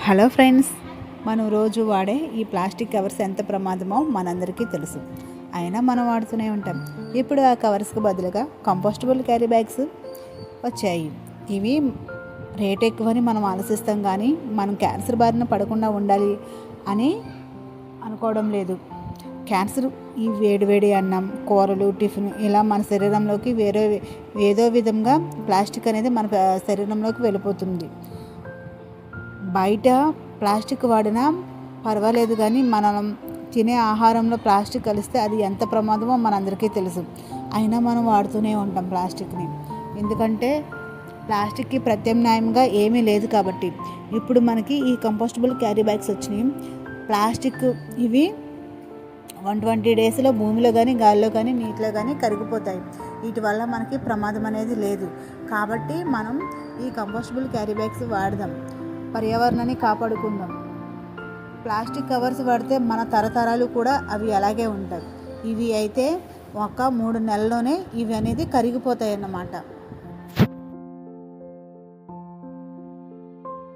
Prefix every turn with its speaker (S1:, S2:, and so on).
S1: Hello friends, మనం రోజు వాడే ఈ ప్లాస్టిక్ కవర్స్ ఎంత ప్రమాదమో మనందరికీ తెలుసు. అయినా మనం వాడుతూనే ఉంటాం. ఇప్పుడు ఆ కవర్స్కి బదులుగా కంపోస్టబుల్ క్యారీ బ్యాగ్స్ వచ్చాయి. ఇవి రేట్ ఎక్కువని మనం ఆలోచిస్తాం, కానీ మనం క్యాన్సర్ బారిన పడకుండా ఉండాలి అని అనుకోవడం లేదు. క్యాన్సర్ ఈ వేడివేడి అన్నం, కూరలు, టిఫిన్ ఇలా మన శరీరంలోకి ఏదో విధంగా ప్లాస్టిక్ అనేది మన శరీరంలోకి వెళ్ళిపోతుంది. బయట ప్లాస్టిక్ వాడినా పర్వాలేదు, కానీ మనం తినే ఆహారంలో ప్లాస్టిక్ కలిస్తే అది ఎంత ప్రమాదమో మనందరికీ తెలుసు. అయినా మనం వాడుతూనే ఉంటాం ప్లాస్టిక్ని. ఎందుకంటే ప్లాస్టిక్కి ప్రత్యామ్నాయంగా ఏమీ లేదు కాబట్టి. ఇప్పుడు మనకి ఈ కంపోస్టబుల్ క్యారీ బ్యాగ్స్ వచ్చినాయి. ప్లాస్టిక్ ఇవి 120 డేస్లో భూమిలో కానీ, గాలిలో కానీ, నీటిలో కానీ కరిగిపోతాయి. వీటి వల్ల మనకి ప్రమాదం అనేది లేదు. కాబట్టి మనం ఈ కంపోస్టబుల్ క్యారీ బ్యాగ్స్ వాడదాం, పర్యావరణాన్ని కాపాడుకుందాం. ప్లాస్టిక్ కవర్స్ వాడితే మన తరతరాలు కూడా అవి అలాగే ఉంటాయి. ఇవి అయితే ఒక 3 నెలల్లోనే ఇవి అనేది కరిగిపోతాయి అన్నమాట.